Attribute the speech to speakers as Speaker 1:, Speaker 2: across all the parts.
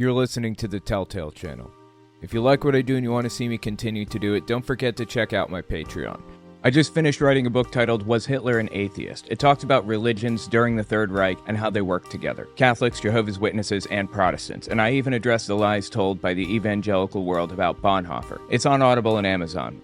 Speaker 1: You're listening to the Telltale Channel. If you like what I do and you want to see me continue to do it, don't forget to check out my Patreon. I just finished writing a book titled Was Hitler an Atheist? It talks about religions during the Third Reich and how they work together. Catholics, Jehovah's Witnesses, and Protestants. And I even address the lies told by the evangelical world about Bonhoeffer. It's on Audible and Amazon.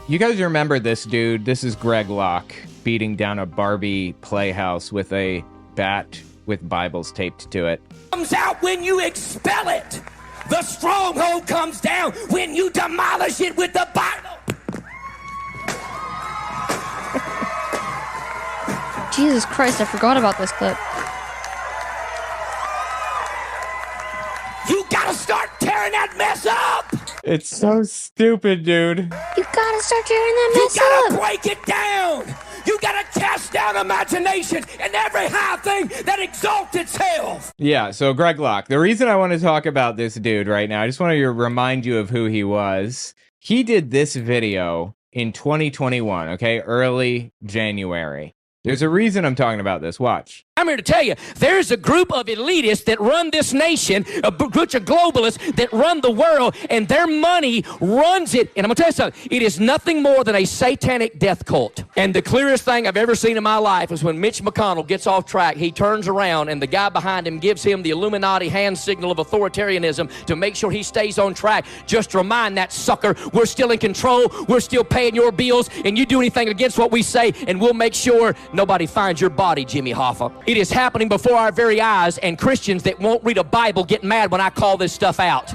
Speaker 1: You guys remember this dude? This is Greg Locke beating down a Barbie playhouse with a bat with Bibles taped to it.
Speaker 2: Comes out when you expel it. The stronghold comes down when you demolish it with the Bible.
Speaker 3: Jesus Christ, I forgot about this clip.
Speaker 2: You gotta start tearing that mess up.
Speaker 1: It's so stupid, dude.
Speaker 3: You gotta start tearing that
Speaker 2: You
Speaker 3: mess
Speaker 2: gotta
Speaker 3: up.
Speaker 2: break it down. You gotta cast down imagination and every high thing that exalts itself.
Speaker 1: Yeah, so Greg Locke. The reason I want to talk about this dude right now, I just want to remind you of who he was. He did this video in 2021, okay? Early January. There's a reason I'm talking about this. Watch.
Speaker 2: I'm here to tell you, there's a group of elitists that run this nation, a bunch of globalists that run the world, and their money runs it. And I'm going to tell you something. It is nothing more than a satanic death cult. And the clearest thing I've ever seen in my life is when Mitch McConnell gets off track, he turns around, and the guy behind him gives him the Illuminati hand signal of authoritarianism to make sure he stays on track. Just to remind that sucker, we're still in control, we're still paying your bills, and you do anything against what we say, and we'll make sure nobody finds your body, Jimmy Hoffa. It is happening before our very eyes, and Christians that won't read a Bible get mad when I call this stuff out.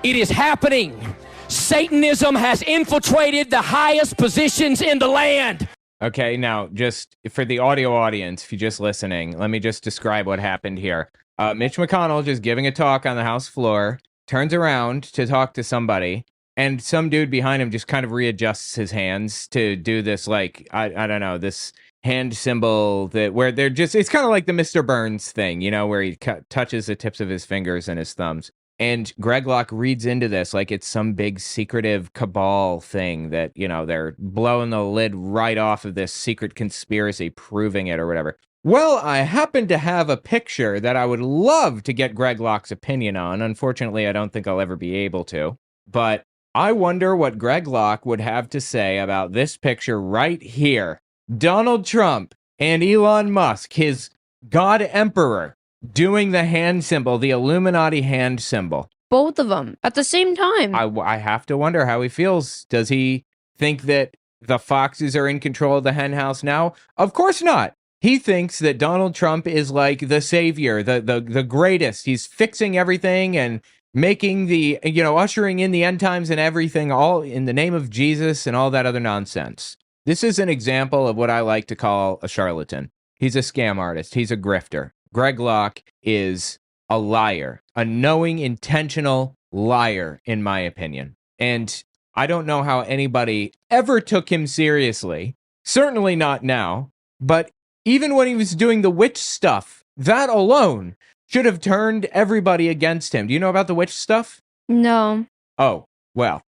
Speaker 2: It is happening. Satanism has infiltrated the highest positions in the land.
Speaker 1: Okay, now, just for the audio audience, if you're just listening, let me just describe what happened here. Mitch McConnell just giving a talk on the House floor, turns around to talk to somebody, and some dude behind him just kind of readjusts his hands to do this, like, I don't know, this hand symbol that where they're just, it's kind of like the Mr. Burns thing, you know, where he touches the tips of his fingers and his thumbs. And Greg Locke reads into this like it's some big secretive cabal thing that, you know, they're blowing the lid right off of this secret conspiracy, proving it or whatever. Well, I happen to have a picture that I would love to get Greg Locke's opinion on. Unfortunately, I don't think I'll ever be able to. But I wonder what Greg Locke would have to say about this picture right here. Donald Trump and Elon Musk, his God Emperor, doing the hand symbol, the Illuminati hand symbol.
Speaker 3: Both of them at the same time.
Speaker 1: I have to wonder how he feels. Does he think that the foxes are in control of the hen house now? Of course not. He thinks that Donald Trump is like the savior, the greatest. He's fixing everything and making the, you know, ushering in the end times and everything, all in the name of Jesus and all that other nonsense. This is an example of what I like to call a charlatan. He's a scam artist. He's a grifter. Greg Locke is a liar, a knowing, intentional liar, in my opinion. And I don't know how anybody ever took him seriously. Certainly not now. But even when he was doing the witch stuff, that alone should have turned everybody against him. Do you know about the witch stuff?
Speaker 3: No.
Speaker 1: Oh, well,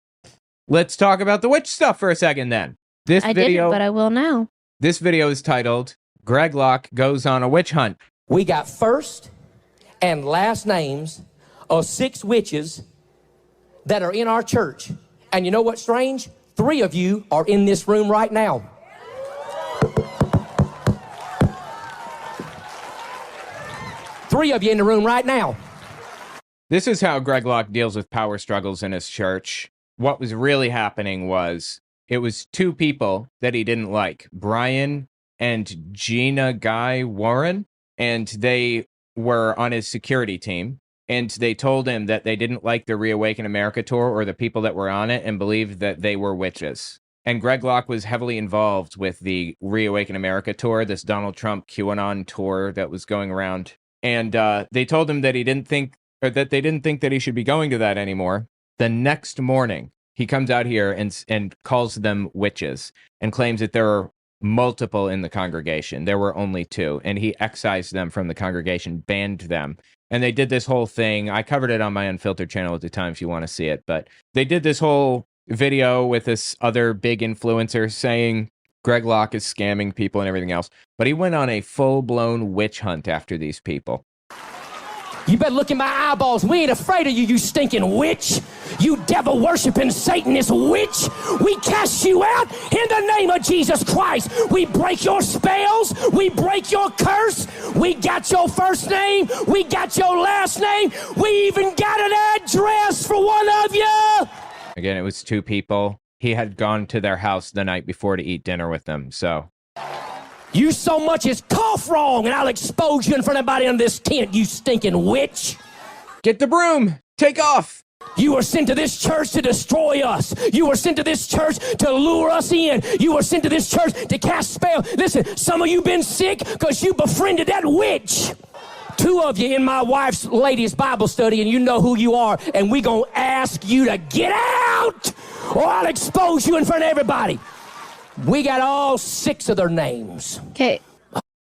Speaker 1: let's talk about the witch stuff for a second then.
Speaker 3: I didn't, but I will now.
Speaker 1: This video is titled, Greg Locke Goes on a Witch Hunt.
Speaker 2: We got first and last names of 6 witches that are in our church. And you know what's strange? 3 of you are in this room right now. Three of you in the room right now.
Speaker 1: This is how Greg Locke deals with power struggles in his church. What was really happening was it was 2 people that he didn't like, Brian and Gina Guy Warren, and they were on his security team. And they told him that they didn't like the Reawaken America tour or the people that were on it and believed that they were witches. And Greg Locke was heavily involved with the Reawaken America tour, this Donald Trump QAnon tour that was going around. And they told him that they didn't think that he should be going to that anymore. The next morning, he comes out here and calls them witches and claims that there are multiple in the congregation. There were only 2, and he excised them from the congregation, banned them. And they did this whole thing. I covered it on my Unfiltered channel at the time if you want to see it. But they did this whole video with this other big influencer saying Greg Locke is scamming people and everything else. But he went on a full-blown witch hunt after these people.
Speaker 2: You better look in my eyeballs. We ain't afraid of you, you stinking witch. You devil-worshiping Satanist witch. We cast you out in the name of Jesus Christ. We break your spells. We break your curse. We got your first name. We got your last name. We even got an address for one of you.
Speaker 1: Again, it was two people. He had gone to their house the night before to eat dinner with them, so...
Speaker 2: You so much as cough wrong, and I'll expose you in front of everybody in this tent, you stinking witch.
Speaker 1: Get the broom! Take off!
Speaker 2: You were sent to this church to destroy us. You were sent to this church to lure us in. You were sent to this church to cast spell. Listen, some of you been sick because you befriended that witch. Two of you in my wife's ladies' Bible study, and you know who you are, and we gonna ask you to get out, or I'll expose you in front of everybody. We got all 6 of their names.
Speaker 3: Okay.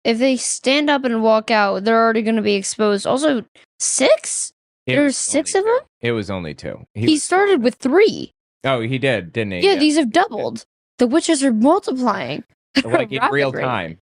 Speaker 3: If they stand up and walk out, they're already going to be exposed. Also, 6? There's 6 of them?
Speaker 1: It was only 2.
Speaker 3: He started with 3.
Speaker 1: Oh, he did, didn't he?
Speaker 3: Yeah, these have doubled. The witches are multiplying.
Speaker 1: Like in real time.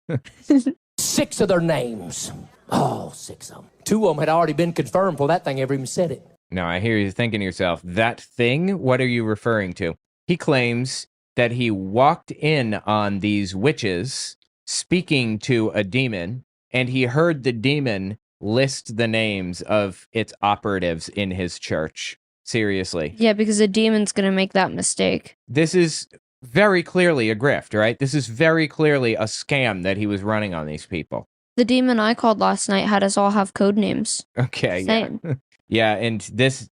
Speaker 2: 6 of their names. Oh, 6 of them. 2 of them had already been confirmed before that thing ever even said it.
Speaker 1: Now, I hear you thinking to yourself, that thing? What are you referring to? He claims that he walked in on these witches speaking to a demon, and he heard the demon list the names of its operatives in his church. Seriously.
Speaker 3: Yeah, because a demon's going to make that mistake.
Speaker 1: This is very clearly a grift, right? This is very clearly a scam that he was running on these people.
Speaker 3: The demon I called last night had us all have code names.
Speaker 1: Okay.
Speaker 3: Same.
Speaker 1: Yeah. Yeah, and this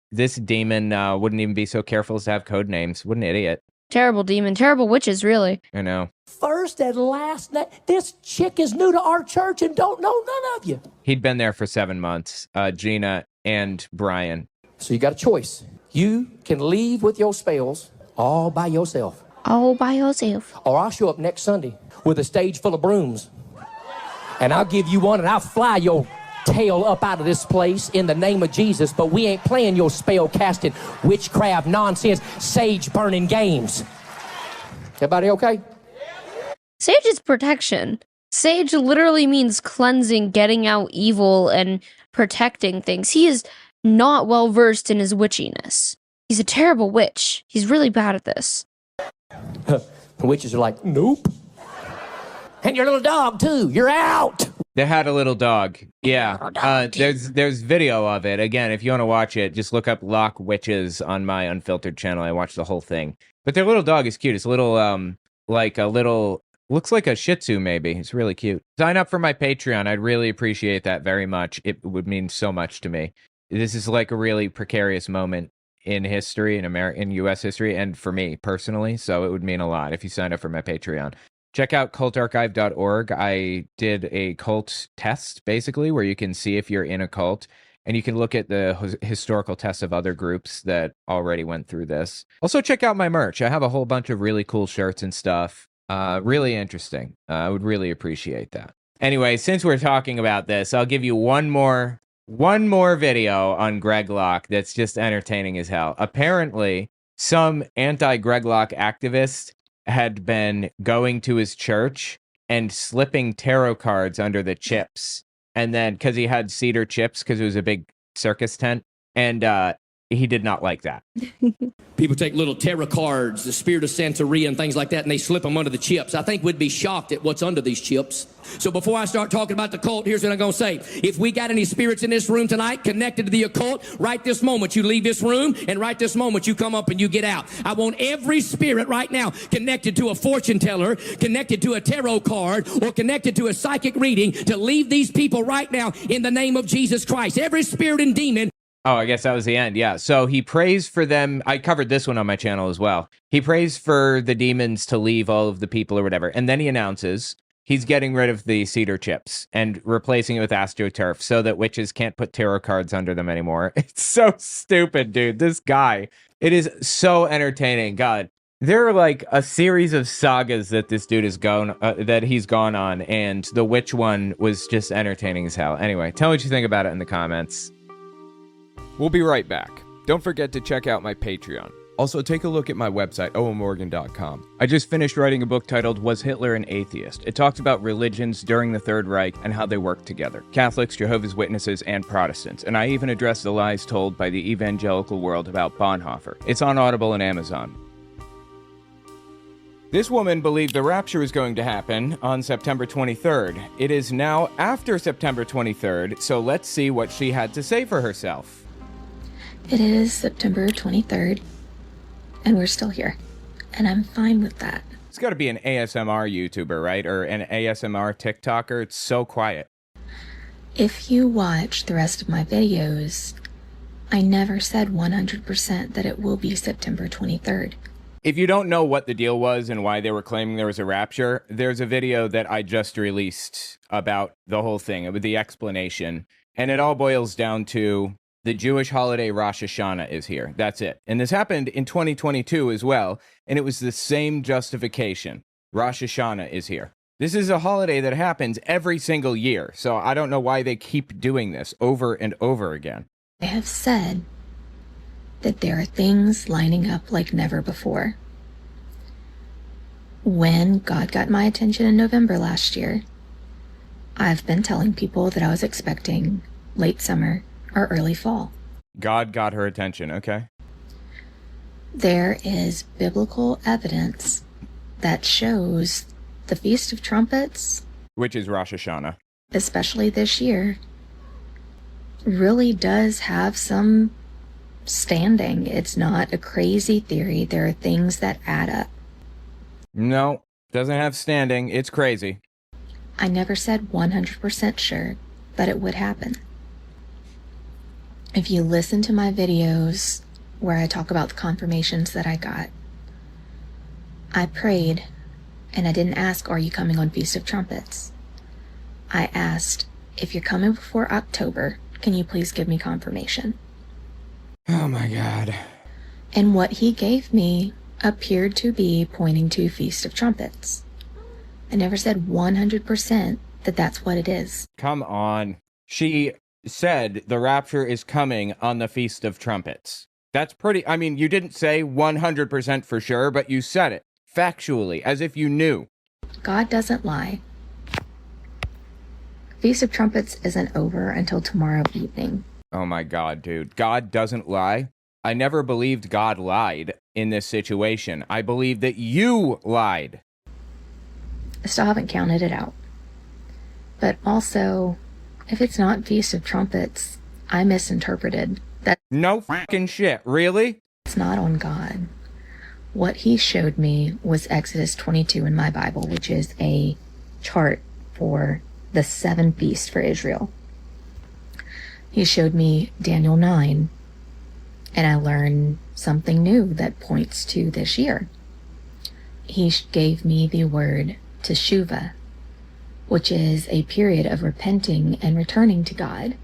Speaker 1: demon wouldn't even be so careful as to have code names. What an idiot.
Speaker 3: Terrible demon. Terrible witches, really.
Speaker 1: I know.
Speaker 2: First and last name. This chick is new to our church and don't know none of you.
Speaker 1: He'd been there for 7 months, Gina and Brian.
Speaker 2: So you got a choice. You can leave with your spells all by yourself.
Speaker 3: All by yourself.
Speaker 2: Or I'll show up next Sunday with a stage full of brooms. And I'll give you one and I'll fly your tail up out of this place in the name of Jesus, but we ain't playing your spell casting, witchcraft, nonsense, sage burning games. Everybody okay?
Speaker 3: Sage is protection. Sage literally means cleansing, getting out evil, and protecting things. He is not well versed in his witchiness. He's a terrible witch. He's really bad at this.
Speaker 2: The witches are like, nope. And your little dog too. You're out.
Speaker 1: They had a little dog. Yeah. There's video of it. Again, if you want to watch it, just look up Locke Witches on my Unfiltered channel. I watched the whole thing. But their little dog is cute. It's a little, looks like a Shih Tzu maybe. It's really cute. Sign up for my Patreon. I'd really appreciate that very much. It would mean so much to me. This is like a really precarious moment in history, in U.S. history, and for me personally. So it would mean a lot if you signed up for my Patreon. Check out cultarchive.org. I did a cult test, basically, where you can see if you're in a cult, and you can look at the historical tests of other groups that already went through this. Also, check out my merch. I have a whole bunch of really cool shirts and stuff. Really interesting. I would really appreciate that. Anyway, since we're talking about this, I'll give you one more video on Greg Locke that's just entertaining as hell. Apparently, some anti-Greg Locke activist had been going to his church and slipping tarot cards under the chips. And then, because he had cedar chips, because it was a big circus tent, and he did not like that.
Speaker 2: People take little tarot cards, the spirit of Santeria and things like that, and they slip them under the chips. I think we'd be shocked at what's under these chips. So before I start talking about the cult, here's what I'm going to say. If we got any spirits in this room tonight connected to the occult, right this moment you leave this room, and right this moment you come up and you get out. I want every spirit right now connected to a fortune teller, connected to a tarot card, or connected to a psychic reading to leave these people right now in the name of Jesus Christ. Every spirit and demon.
Speaker 1: Oh, I guess that was the end. Yeah. So he prays for them. I covered this one on my channel as well. He prays for the demons to leave all of the people or whatever. And then he announces he's getting rid of the cedar chips and replacing it with astroturf so that witches can't put tarot cards under them anymore. It's so stupid, dude. This guy. It is so entertaining. God. There are like a series of sagas that this dude has he's gone on, and the witch one was just entertaining as hell. Anyway, tell me what you think about it in the comments. We'll be right back. Don't forget to check out my Patreon. Also, take a look at my website, owenmorgan.com. I just finished writing a book titled Was Hitler an Atheist? It talks about religions during the Third Reich and how they work together. Catholics, Jehovah's Witnesses, and Protestants. And I even address the lies told by the evangelical world about Bonhoeffer. It's on Audible and Amazon. This woman believed the rapture was going to happen on September 23rd. It is now after September 23rd, so let's see what she had to say for herself.
Speaker 4: It is September 23rd, and we're still here, and I'm fine with that.
Speaker 1: It's got to be an ASMR YouTuber, right? Or an ASMR TikToker. It's so quiet.
Speaker 4: If you watch the rest of my videos, I never said 100% that it will be September 23rd.
Speaker 1: If you don't know what the deal was and why they were claiming there was a rapture, there's a video that I just released about the whole thing, with the explanation. And it all boils down to the Jewish holiday Rosh Hashanah is here. That's it. And this happened in 2022 as well. And it was the same justification. Rosh Hashanah is here. This is a holiday that happens every single year. So I don't know why they keep doing this over and over again.
Speaker 4: I have said that there are things lining up like never before. When God got my attention in November last year, I've been telling people that I was expecting late summer or early fall.
Speaker 1: God got her attention, okay?
Speaker 4: There is biblical evidence that shows the Feast of Trumpets,
Speaker 1: which is Rosh Hashanah,
Speaker 4: especially this year, really does have some standing. It's not a crazy theory. There are things that add up.
Speaker 1: No, doesn't have standing. It's crazy.
Speaker 4: I never said 100% sure that it would happen. If you listen to my videos where I talk about the confirmations that I got, I prayed and I didn't ask, are you coming on Feast of Trumpets? I asked, if you're coming before October, can you please give me confirmation?
Speaker 1: Oh my God.
Speaker 4: And what he gave me appeared to be pointing to Feast of Trumpets. I never said 100% that that's what it is.
Speaker 1: Come on. She said the rapture is coming on the Feast of Trumpets. That's pretty, I mean, you didn't say 100% for sure, but you said it factually, as if you knew.
Speaker 4: God doesn't lie. Feast of Trumpets isn't over until tomorrow evening.
Speaker 1: Oh my God, dude. God doesn't lie. I never believed God lied in this situation. I believe that you lied.
Speaker 4: I still haven't counted it out. But also, if it's not Feast of Trumpets, I misinterpreted. That's
Speaker 1: no fucking shit. Really?
Speaker 4: It's not on God. What he showed me was Exodus 22 in my Bible, which is a chart for the 7 feasts for Israel. He showed me Daniel 9, and I learned something new that points to this year. He gave me the word teshuvah, which is a period of repenting and returning to God.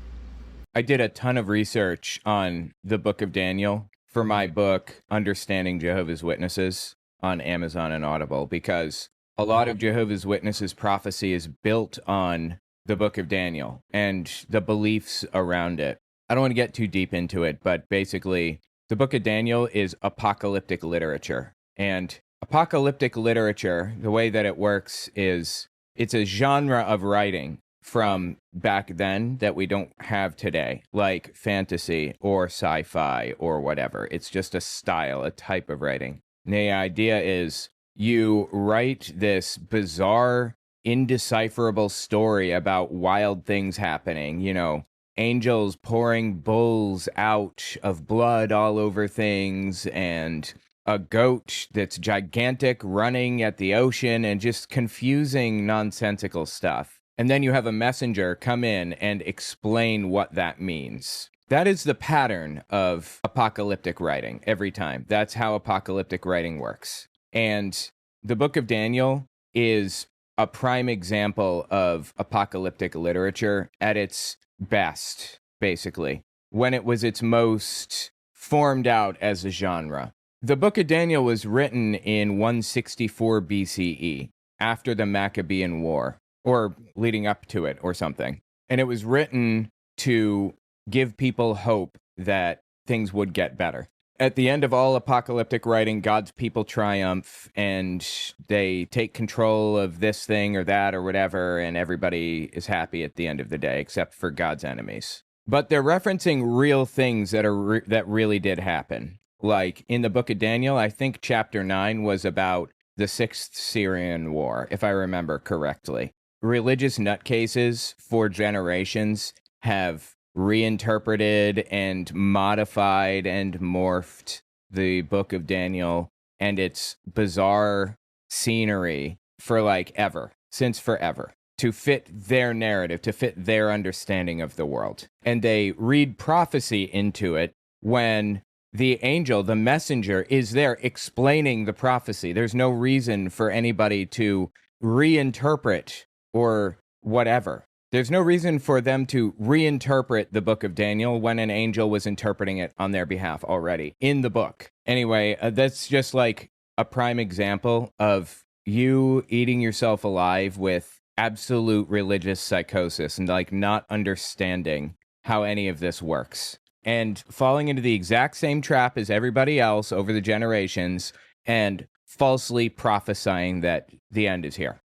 Speaker 1: I did a ton of research on the book of Daniel for my book, Understanding Jehovah's Witnesses, on Amazon and Audible, because a lot of Jehovah's Witnesses prophecy is built on the book of Daniel and the beliefs around it. I don't want to get too deep into it, but basically, the book of Daniel is apocalyptic literature. And apocalyptic literature, the way that it works is it's a genre of writing from back then that we don't have today, like fantasy or sci-fi or whatever. It's just a style, a type of writing. And the idea is you write this bizarre, indecipherable story about wild things happening, you know, angels pouring bulls out of blood all over things, and a goat that's gigantic running at the ocean, and just confusing, nonsensical stuff. And then you have a messenger come in and explain what that means. That is the pattern of apocalyptic writing every time. That's how apocalyptic writing works. And the book of Daniel is a prime example of apocalyptic literature at its best, basically, when it was its most formed out as a genre. The book of Daniel was written in 164 BCE, after the Maccabean War, or leading up to it or something. And it was written to give people hope that things would get better. At the end of all apocalyptic writing, God's people triumph and they take control of this thing or that or whatever, and everybody is happy at the end of the day, except for God's enemies. But they're referencing real things that that really did happen. Like in the book of Daniel, I think chapter 9 was about the 6th Syrian War, if I remember correctly. Religious nutcases for generations have reinterpreted and modified and morphed the book of Daniel and its bizarre scenery for like ever, since forever, to fit their narrative, to fit their understanding of the world. And they read prophecy into it when the angel, the messenger, is there explaining the prophecy. There's no reason for anybody to reinterpret or whatever. There's no reason for them to reinterpret the book of Daniel when an angel was interpreting it on their behalf already in the book. Anyway, that's just like a prime example of you eating yourself alive with absolute religious psychosis and like not understanding how any of this works and falling into the exact same trap as everybody else over the generations and falsely prophesying that the end is here.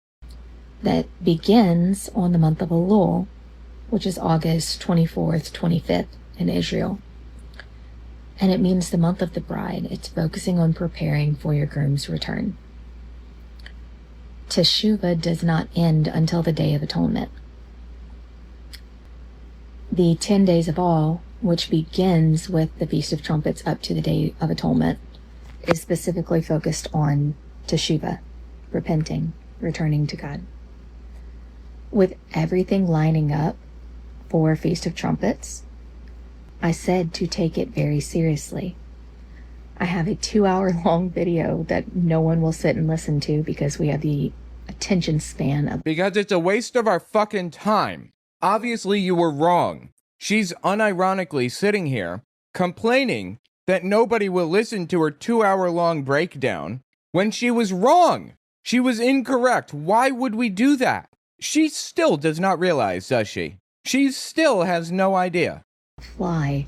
Speaker 4: That begins on the month of Elul, which is August 24th, 25th in Israel. And it means the month of the bride. It's focusing on preparing for your groom's return. Teshuvah does not end until the Day of Atonement. The 10 days of awe, which begins with the Feast of Trumpets up to the Day of Atonement, is specifically focused on Teshuvah, repenting, returning to God. With everything lining up for Feast of Trumpets, I said to take it very seriously. I have a 2-hour-long video that no one will sit and listen to because we have the attention span of...
Speaker 1: Because it's a waste of our fucking time. Obviously, you were wrong. She's unironically sitting here complaining that nobody will listen to her 2-hour-long breakdown when she was wrong. She was incorrect. Why would we do that? She still does not realize, does she? She still has no idea.
Speaker 4: Fly.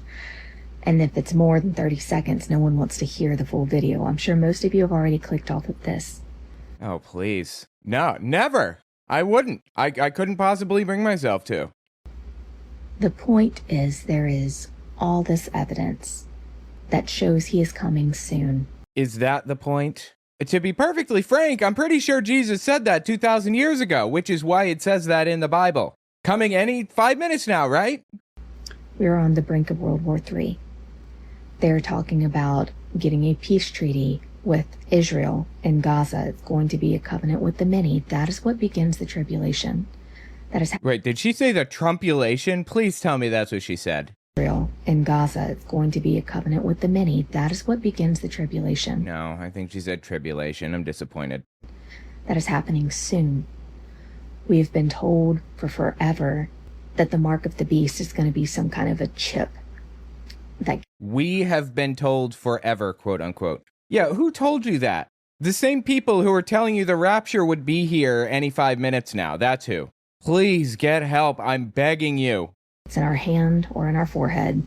Speaker 4: And if it's more than 30 seconds, no one wants to hear the full video. I'm sure most of you have already clicked off of this.
Speaker 1: Oh, please. No, never. I wouldn't. I couldn't possibly bring myself to.
Speaker 4: The point is, there is all this evidence that shows he is coming soon.
Speaker 1: Is that the point? To be perfectly frank, I'm pretty sure Jesus said that 2,000 years ago, which is why it says that in the Bible. Coming any 5 minutes now, right?
Speaker 4: We're on the brink of World War III. They're talking about getting a peace treaty with Israel and Gaza. It's going to be a covenant with the many. That is what begins the tribulation. That is
Speaker 1: Wait, did she say the Trumpulation? Please tell me that's what she said.
Speaker 4: Israel and Gaza. It's going to be a covenant with the many. That is what begins the tribulation.
Speaker 1: No, I think she said tribulation. I'm disappointed.
Speaker 4: That is happening soon. We have been told for forever that the mark of the beast is going to be some kind of a chip. That
Speaker 1: we have been told forever, quote unquote. Yeah, who told you that? The same people who are telling you the rapture would be here any 5 minutes now. That's who. Please get help. I'm begging you.
Speaker 4: it's in our hand or in our forehead,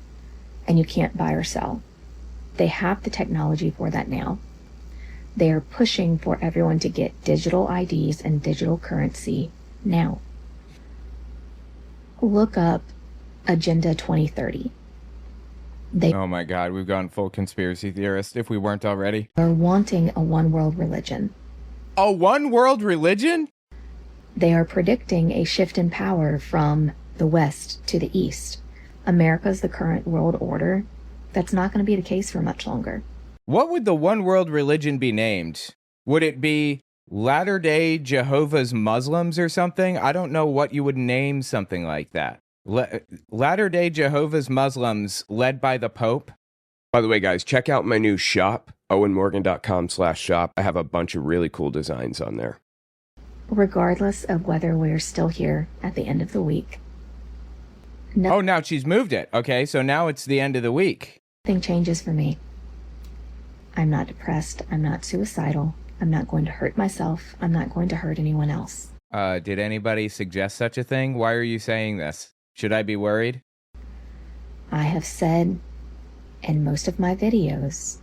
Speaker 4: and you can't buy or sell. They have the technology for that now. They are pushing for everyone to get digital IDs and digital currency now. Look up Agenda 2030.
Speaker 1: Oh my God, we've gone full conspiracy theorist if we weren't already.
Speaker 4: Are wanting a one world religion.
Speaker 1: A one world religion?
Speaker 4: They are predicting a shift in power from the West to the East. America's the current world order. That's not going to be the case for much longer.
Speaker 1: What would the one world religion be named? Would it be Latter-day Jehovah's Muslims or something? I don't know what you would name something like that. Latter-day Jehovah's Muslims led by the Pope?
Speaker 5: By the way, guys, check out my new shop, owenmorgan.com/shop. I have a bunch of really cool designs on there.
Speaker 4: Regardless of whether we're still here at the end of the week.
Speaker 1: Oh, now she's moved it. Okay, so now it's the end of the week.
Speaker 4: Nothing changes for me. I'm not depressed. I'm not suicidal. I'm not going to hurt myself. I'm not going to hurt anyone else.
Speaker 1: Did anybody suggest such a thing? Why are you saying this? Should I be worried?
Speaker 4: I have said and most of my videos,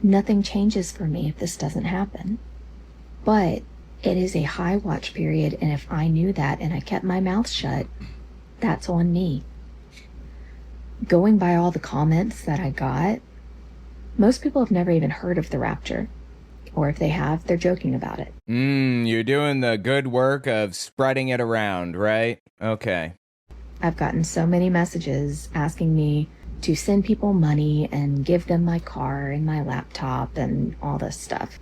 Speaker 4: nothing changes for me if this doesn't happen. But it is a high watch period, and if I knew that and I kept my mouth shut, that's on me. Going by all the comments that I got, most people have never even heard of the rapture. Or if they have, they're joking about it.
Speaker 1: You're doing the good work of spreading it around, right? Okay.
Speaker 4: I've gotten so many messages asking me to send people money and give them my car and my laptop and all this stuff.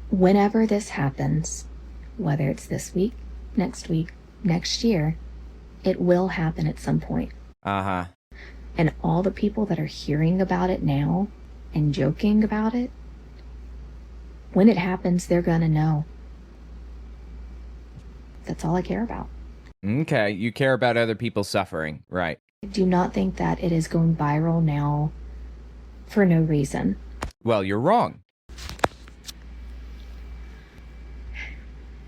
Speaker 4: Whenever this happens, whether it's this week, next year, it will happen at some point.
Speaker 1: Uh-huh.
Speaker 4: And all the people that are hearing about it now and joking about it, when it happens, they're gonna know. That's all I care about.
Speaker 1: Okay, you care about other people suffering, right?
Speaker 4: I do not think that it is going viral now for no reason.
Speaker 1: Well, you're wrong.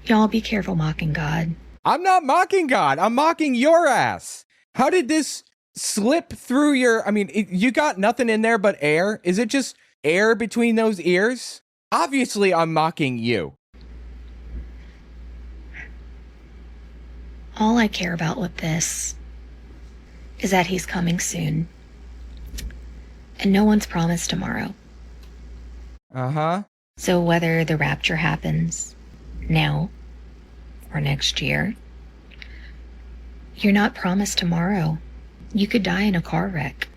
Speaker 4: Y'all be careful mocking God.
Speaker 1: I'm not mocking God. I'm mocking your ass. How did this slip through your... I mean, you got nothing in there but air? Is it just air between those ears? Obviously, I'm mocking you.
Speaker 4: All I care about with this is that he's coming soon. And no one's promised tomorrow.
Speaker 1: Uh-huh.
Speaker 4: So whether the rapture happens now or next year, you're not promised tomorrow. You could die in a car wreck.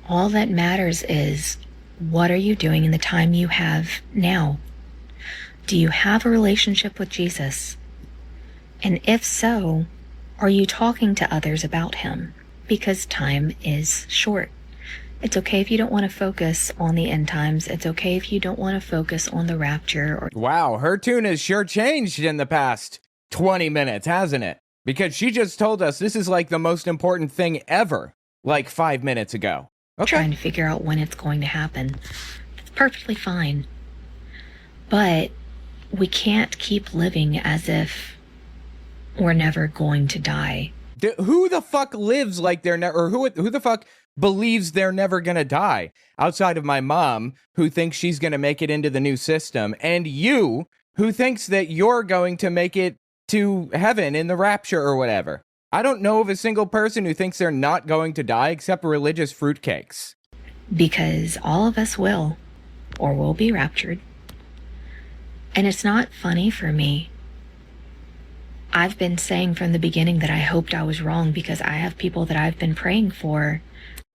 Speaker 4: All that matters is, what are you doing in the time you have now? Do you have a relationship with Jesus? And if so, are you talking to others about him? Because time is short. It's okay if you don't want to focus on the end times. It's okay if you don't want to focus on the rapture.
Speaker 1: Wow, her tune has sure changed in the past 20 minutes, hasn't it? Because she just told us this is like the most important thing ever, like 5 minutes ago. Okay.
Speaker 4: Trying to figure out when it's going to happen. It's perfectly fine. But we can't keep living as if we're never going to die.
Speaker 1: Who the fuck lives like they're never, or who the fuck believes they're never gonna die? Outside of my mom, who thinks she's gonna make it into the new system, and you, who thinks that you're going to make it to heaven in the rapture or whatever. I don't know of a single person who thinks they're not going to die except religious fruitcakes.
Speaker 4: Because all of us will, or will be raptured. And it's not funny for me. I've been saying from the beginning that I hoped I was wrong because I have people that I've been praying for.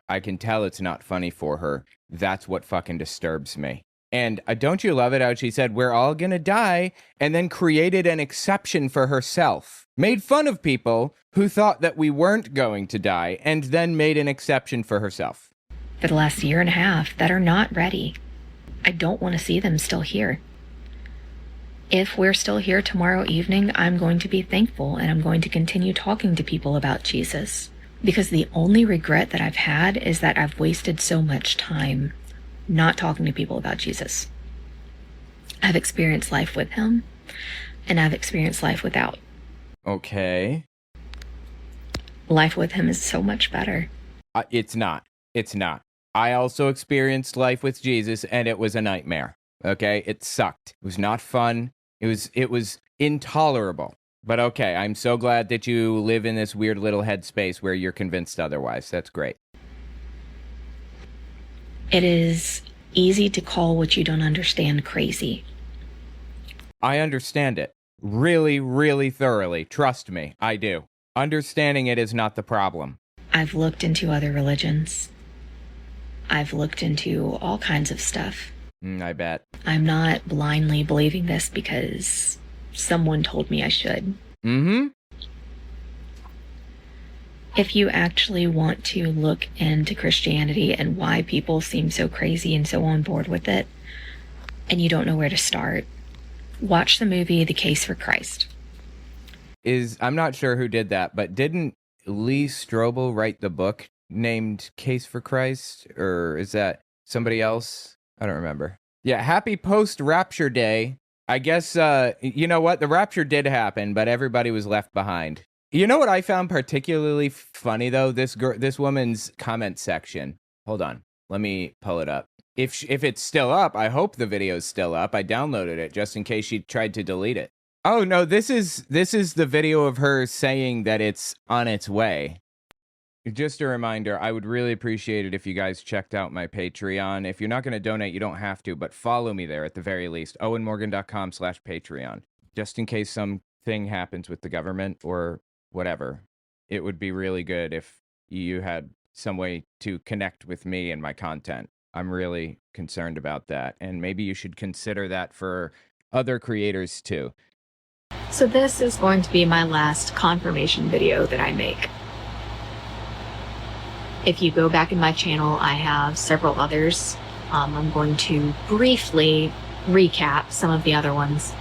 Speaker 1: I can tell it's not funny for her. That's what fucking disturbs me. And don't you love it how she said, we're all gonna die, and then created an exception for herself. Made fun of people who thought that we weren't going to die, and then made an exception for herself.
Speaker 4: For the last year and a half that are not ready. I don't want to see them still here. If we're still here tomorrow evening, I'm going to be thankful, and I'm going to continue talking to people about Jesus. Because the only regret that I've had is that I've wasted so much time not talking to people about Jesus. I've experienced life with him, and I've experienced life without.
Speaker 1: Okay.
Speaker 4: Life with him is so much better.
Speaker 1: It's not. It's not. I also experienced life with Jesus, and it was a nightmare. Okay? It sucked. It was not fun. It was intolerable. But okay, I'm so glad that you live in this weird little headspace where you're convinced otherwise. That's great.
Speaker 4: It is easy to call what you don't understand crazy.
Speaker 1: I understand it. Really, really thoroughly. Trust me, I do. Understanding it is not the problem.
Speaker 4: I've looked into other religions. I've looked into all kinds of stuff.
Speaker 1: I bet.
Speaker 4: I'm not blindly believing this because someone told me I should.
Speaker 1: Mm-hmm.
Speaker 4: If you actually want to look into Christianity and why people seem so crazy and so on board with it, and you don't know where to start, watch the movie The Case for Christ.
Speaker 1: I'm not sure who did that, but didn't Lee Strobel write the book named Case for Christ? Or is that somebody else? I don't remember. Yeah, happy post-rapture day. I guess, you know what? The rapture did happen, but everybody was left behind. You know what I found particularly funny though? This woman's comment section. Hold on, let me pull it up. If it's still up, I hope the video's still up. I downloaded it just in case she tried to delete it. Oh no, this is the video of her saying that it's on its way. Just a reminder, I would really appreciate it if you guys checked out my Patreon. If you're not going to donate, you don't have to, but follow me there at the very least. owenmorgan.com/Patreon. Just in case something happens with the government or whatever. It would be really good if you had some way to connect with me and my content. I'm really concerned about that. And maybe you should consider that for other creators too.
Speaker 4: So this is going to be my last confirmation video that I make. If you go back in my channel, I have several others. I'm going to briefly recap some of the other ones.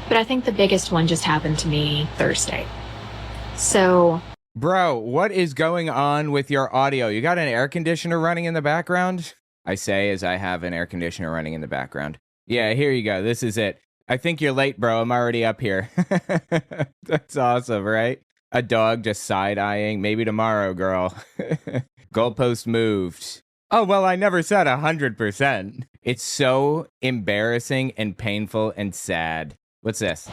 Speaker 4: But I think the biggest one just happened to me Thursday. So...
Speaker 1: Bro, what is going on with your audio? You got an air conditioner running in the background? I say as I have an air conditioner running in the background. Yeah, here you go. This is it. I think you're late, bro. I'm already up here. That's awesome, right? A dog just side-eyeing. Maybe tomorrow, girl. Goalpost moved. Oh, well, I never said 100%. It's so embarrassing and painful and sad. What's this?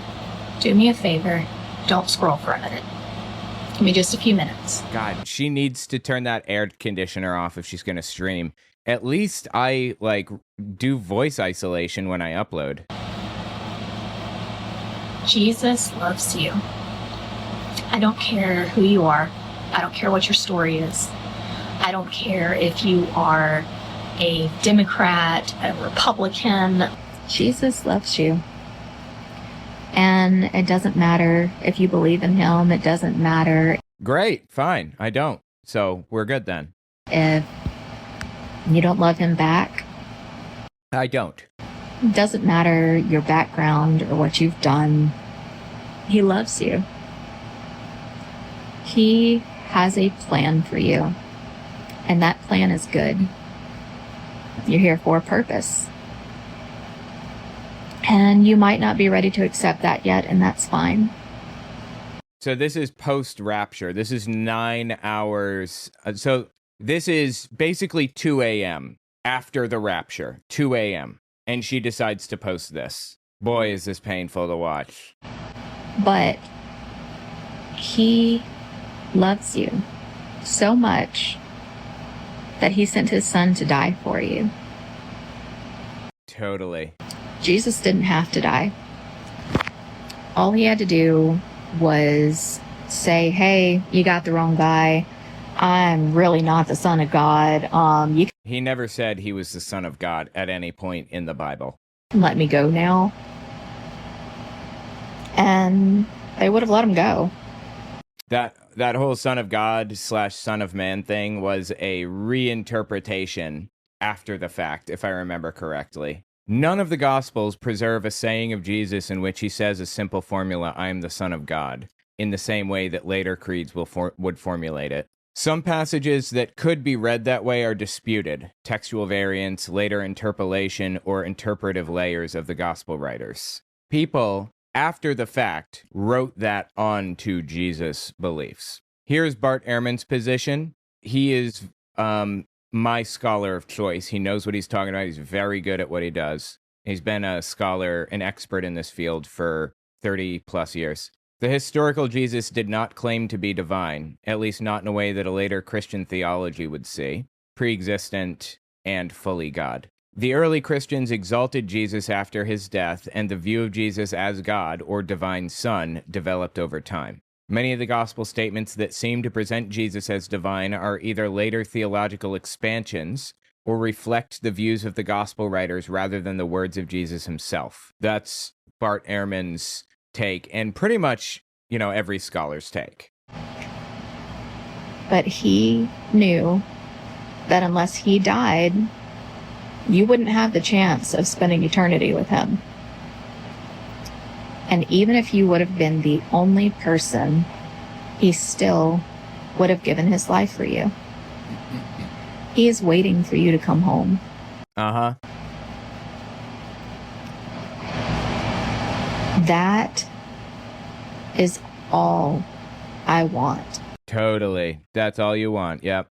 Speaker 4: Do me a favor. Don't scroll for a minute. Give me just a few minutes.
Speaker 1: God, she needs to turn that air conditioner off if she's going to stream. At least I, do voice isolation when I upload.
Speaker 4: Jesus loves you. I don't care who you are. I don't care what your story is. I don't care if you are a Democrat, a Republican. Jesus loves you. And it doesn't matter if you believe in him. It doesn't matter.
Speaker 1: Great, fine. I don't. So we're good then.
Speaker 4: If you don't love him back.
Speaker 1: I don't.
Speaker 4: It doesn't matter your background or what you've done. He loves you. He has a plan for you. And that plan is good. You're here for a purpose. And you might not be ready to accept that yet, and that's fine.
Speaker 1: So this is post-rapture. This is 9 hours. So this is basically 2 a.m. after the rapture. 2 a.m. And she decides to post this. Boy, is this painful to watch.
Speaker 4: But he loves you so much that he sent his son to die for you.
Speaker 1: Totally.
Speaker 4: Jesus didn't have to die. All he had to do was say, hey, you got the wrong guy. I'm really not the son of God.
Speaker 1: He never said he was the son of God at any point in the Bible.
Speaker 4: Let me go now. And they would have let him go.
Speaker 1: That whole son of God / son of man thing was a reinterpretation after the fact, if I remember correctly. None of the Gospels preserve a saying of Jesus in which he says a simple formula, I am the Son of God, in the same way that later creeds would formulate it. Some passages that could be read that way are disputed, textual variants, later interpolation, or interpretive layers of the Gospel writers. People, after the fact, wrote that onto Jesus' beliefs. Here's Bart Ehrman's position. He is my scholar of choice. He knows what he's talking about. He's very good at what he does. He's been a scholar, an expert in this field for 30 plus years. The historical Jesus did not claim to be divine, at least not in a way that a later Christian theology would see, pre-existent and fully God. The early Christians exalted Jesus after his death, and the view of Jesus as God or divine Son developed over time. Many of the gospel statements that seem to present Jesus as divine are either later theological expansions or reflect the views of the gospel writers rather than the words of Jesus himself. That's Bart Ehrman's take, and pretty much, every scholar's take.
Speaker 4: But he knew that unless he died, you wouldn't have the chance of spending eternity with him. And even if you would have been the only person, he still would have given his life for you. He is waiting for you to come home.
Speaker 1: Uh-huh.
Speaker 4: That is all I want.
Speaker 1: Totally. That's all you want. Yep.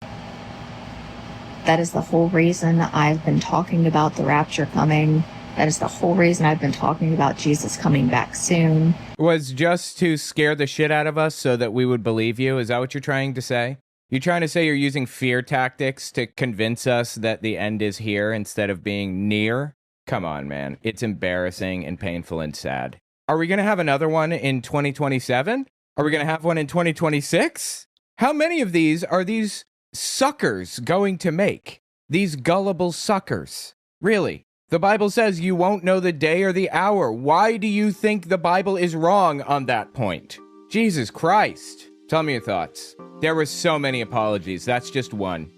Speaker 4: That is the whole reason I've been talking about the rapture coming. That is the whole reason I've been talking about Jesus coming back soon.
Speaker 1: Was just to scare the shit out of us so that we would believe you? Is that what you're trying to say? You're trying to say you're using fear tactics to convince us that the end is here instead of being near? Come on, man. It's embarrassing and painful and sad. Are we going to have another one in 2027? Are we going to have one in 2026? How many of these are these suckers going to make? These gullible suckers. Really? The Bible says you won't know the day or the hour. Why do you think the Bible is wrong on that point? Jesus Christ. Tell me your thoughts. There were so many apologies. That's just one.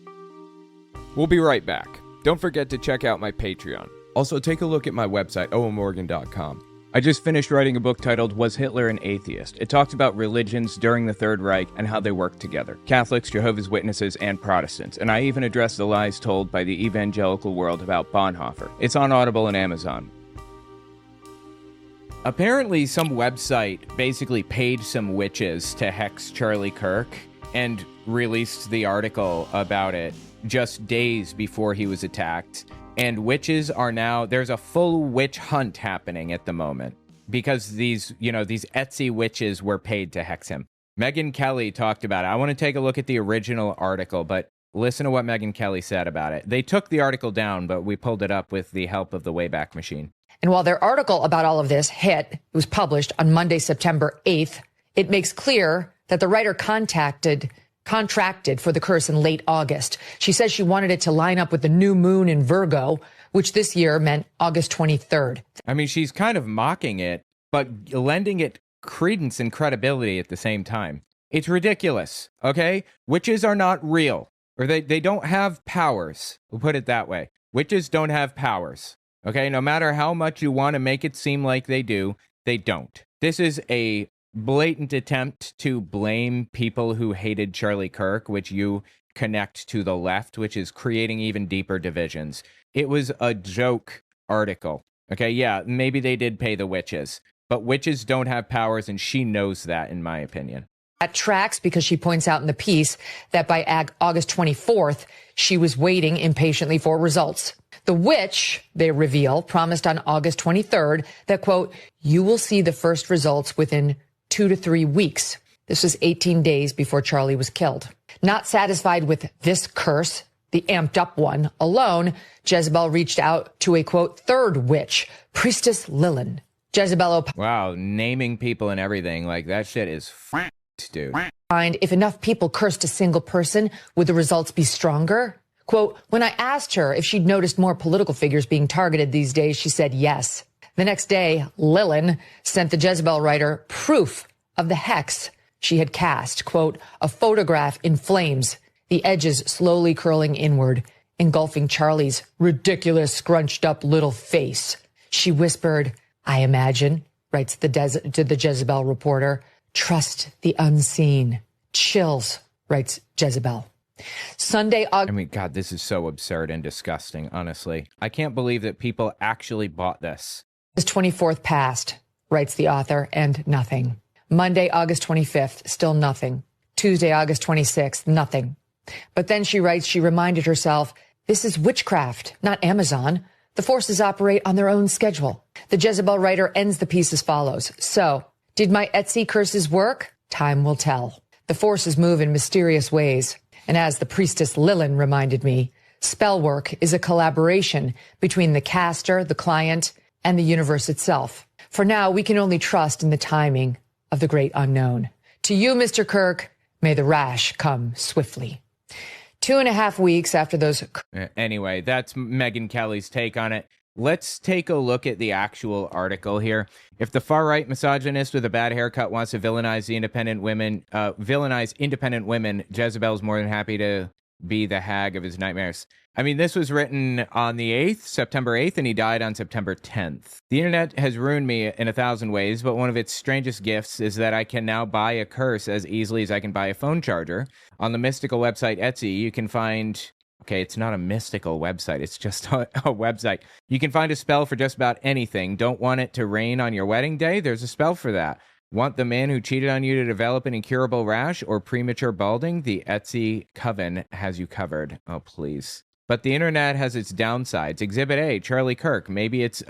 Speaker 5: We'll be right back. Don't forget to check out my Patreon. Also, take a look at my website, owenmorgan.com.
Speaker 1: I just finished writing a book titled Was Hitler an Atheist? It talks about religions during the Third Reich and how they work together. Catholics, Jehovah's Witnesses, and Protestants. And I even address the lies told by the evangelical world about Bonhoeffer. It's on Audible and Amazon. Apparently, some website basically paid some witches to hex Charlie Kirk and released the article about it just days before he was attacked. And witches are now, there's a full witch hunt happening at the moment because these Etsy witches were paid to hex him. Megyn Kelly talked about it. I want to take a look at the original article, but listen to what Megyn Kelly said about it. They took the article down, but we pulled it up with the help of the Wayback Machine.
Speaker 6: And while their article about all of this it was published on Monday, September 8th, it makes clear that the writer contracted for the curse in late August. She says she wanted it to line up with the new moon in Virgo, which this year meant August 23rd.
Speaker 1: I mean, she's kind of mocking it, but lending it credence and credibility at the same time. It's ridiculous, okay? Witches are not real, or they don't have powers. We'll put it that way. Witches don't have powers, okay? No matter how much you want to make it seem like they do, they don't. This is a blatant attempt to blame people who hated Charlie Kirk, which you connect to the left, which is creating even deeper divisions. It was a joke article. Okay, yeah, maybe they did pay the witches, but witches don't have powers, and she knows that, in my opinion.
Speaker 6: That tracks because she points out in the piece that by August 24th, she was waiting impatiently for results. The witch, they reveal, promised on August 23rd that, quote, you will see the first results within 2 to 3 weeks. This was 18 days before Charlie was killed. Not satisfied with this curse, the amped up one alone, Jezebel reached out to a, quote, third witch, Priestess Lilin. Jezebel
Speaker 1: Wow, naming people and everything, like that shit is dude.
Speaker 6: Find if enough people cursed a single person, would the results be stronger? Quote, when I asked her if she'd noticed more political figures being targeted these days, she said yes. The next day, Lilin sent the Jezebel writer proof of the hex she had cast, quote, a photograph in flames, the edges slowly curling inward, engulfing Charlie's ridiculous, scrunched up little face. She whispered, I imagine, writes to the Jezebel reporter, trust the unseen. Chills, writes Jezebel. Sunday,
Speaker 1: I mean, God, this is so absurd and disgusting, honestly. I can't believe that people actually bought this.
Speaker 6: August 24th passed, writes the author, and nothing. Monday, August 25th, still nothing. Tuesday, August 26th, nothing. But then she writes, she reminded herself, this is witchcraft, not Amazon. The forces operate on their own schedule. The Jezebel writer ends the piece as follows. So, did my Etsy curses work? Time will tell. The forces move in mysterious ways. And as the priestess Lilin reminded me, spell work is a collaboration between the caster, the client, and the universe itself. For now, we can only trust in the timing of the great unknown. To you, Mr. Kirk, may the rash come swiftly. 2.5 weeks after those...
Speaker 1: Anyway, that's Megyn Kelly's take on it. Let's take a look at the actual article here. If the far-right misogynist with a bad haircut wants to villainize independent women, Jezebel's more than happy to be the hag of his nightmares. I mean, this was written on the 8th, September 8th, and he died on September 10th. The internet has ruined me in 1,000 ways, but one of its strangest gifts is that I can now buy a curse as easily as I can buy a phone charger. On the mystical website Etsy, you can find... Okay, it's not a mystical website. It's just a website. You can find a spell for just about anything. Don't want it to rain on your wedding day? There's a spell for that. Want the man who cheated on you to develop an incurable rash or premature balding? The Etsy coven has you covered. Oh, please. But the internet has its downsides. Exhibit A, Charlie Kirk. Maybe it's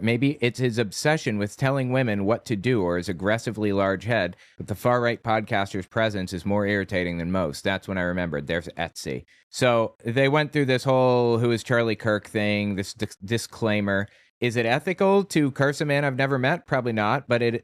Speaker 1: maybe it's his obsession with telling women what to do or his aggressively large head, but the far-right podcaster's presence is more irritating than most. That's when I remembered. There's Etsy. So they went through this whole who is Charlie Kirk thing, this disclaimer. Is it ethical to curse a man I've never met? Probably not, but it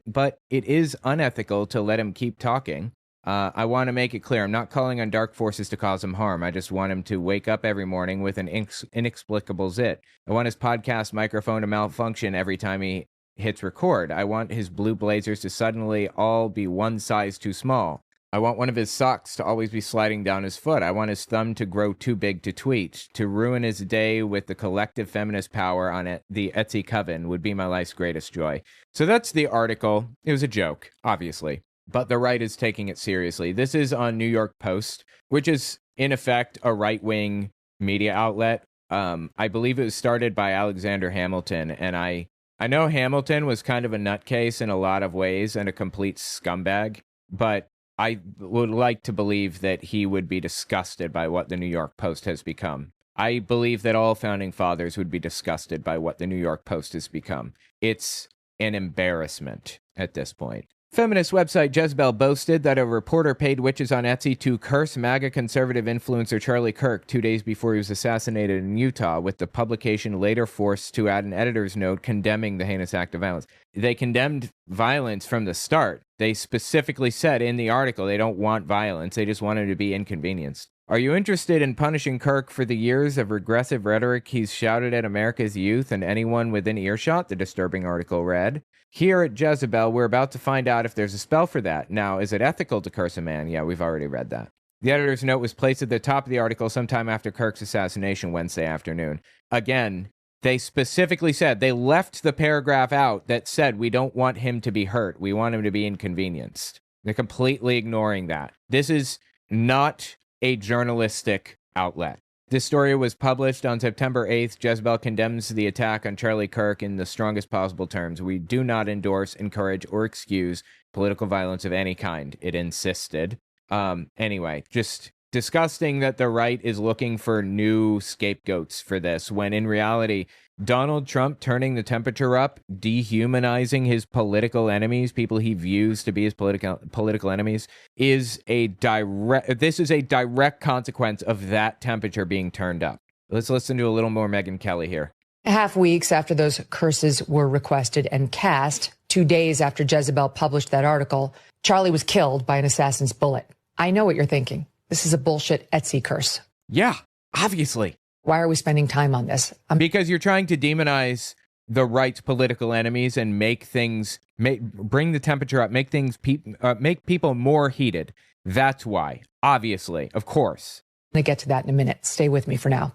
Speaker 1: is unethical to let him keep talking. I want to make it clear, I'm not calling on dark forces to cause him harm. I just want him to wake up every morning with an inexplicable zit. I want his podcast microphone to malfunction every time he hits record. I want his blue blazers to suddenly all be one size too small. I want one of his socks to always be sliding down his foot. I want his thumb to grow too big to tweet. To ruin his day with the collective feminist power on it, the Etsy coven would be my life's greatest joy. So that's the article. It was a joke, obviously, but the right is taking it seriously. This is on New York Post, which is in effect a right-wing media outlet. I believe it was started by Alexander Hamilton, and I know Hamilton was kind of a nutcase in a lot of ways and a complete scumbag, but I would like to believe that he would be disgusted by what the New York Post has become. I believe that all founding fathers would be disgusted by what the New York Post has become. It's an embarrassment at this point. Feminist website Jezebel boasted that a reporter paid witches on Etsy to curse MAGA conservative influencer Charlie Kirk 2 days before he was assassinated in Utah, with the publication later forced to add an editor's note condemning the heinous act of violence. They condemned violence from the start. They specifically said in the article they don't want violence, they just want him to be inconvenienced. Are you interested in punishing Kirk for the years of regressive rhetoric he's shouted at America's youth and anyone within earshot? The disturbing article read. Here at Jezebel, we're about to find out if there's a spell for that. Now, is it ethical to curse a man? Yeah, we've already read that. The editor's note was placed at the top of the article sometime after Kirk's assassination Wednesday afternoon. Again, they specifically said, they left the paragraph out that said, we don't want him to be hurt. We want him to be inconvenienced. They're completely ignoring that. This is not a journalistic outlet. This story was published on September 8th. Jezebel condemns the attack on Charlie Kirk in the strongest possible terms. We do not endorse, encourage, or excuse political violence of any kind, it insisted. Anyway, just disgusting that the right is looking for new scapegoats for this, when in reality, Donald Trump turning the temperature up, dehumanizing his political enemies, people he views to be his political enemies, this is a direct consequence of that temperature being turned up. Let's listen to a little more Megyn Kelly here.
Speaker 6: Half weeks after those curses were requested and cast, 2 days after Jezebel published that article, Charlie was killed by an assassin's bullet. I know what you're thinking. This is a bullshit Etsy curse.
Speaker 1: Yeah, obviously.
Speaker 6: Why are we spending time on this?
Speaker 1: Because you're trying to demonize the right's political enemies and bring the temperature up, make people more heated. That's why. Obviously, of course.
Speaker 6: I'm going to get to that in a minute. Stay with me for now.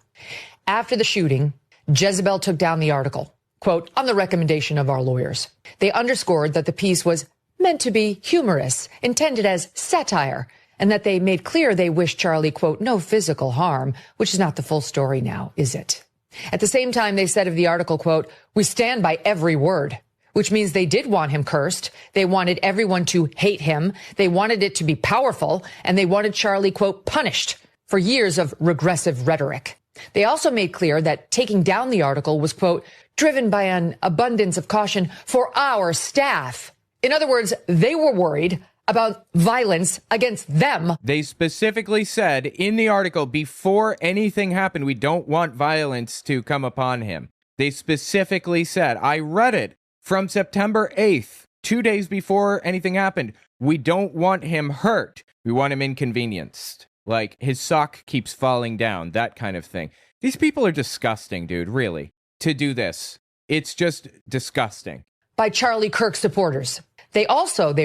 Speaker 6: After the shooting, Jezebel took down the article, quote, on the recommendation of our lawyers. They underscored that the piece was meant to be humorous, intended as satire, and that they made clear they wished Charlie, quote, no physical harm, which is not the full story now, is it? At the same time, they said of the article, quote, we stand by every word, which means they did want him cursed. They wanted everyone to hate him. They wanted it to be powerful, and they wanted Charlie, quote, punished for years of regressive rhetoric. They also made clear that taking down the article was, quote, driven by an abundance of caution for our staff. In other words, they were worried about violence against them.
Speaker 1: They specifically said in the article, before anything happened, we don't want violence to come upon him. They specifically said, I read it from September 8th, 2 days before anything happened. We don't want him hurt. We want him inconvenienced. Like his sock keeps falling down, that kind of thing. These people are disgusting, dude, really. To do this, it's just disgusting.
Speaker 6: By Charlie Kirk supporters. They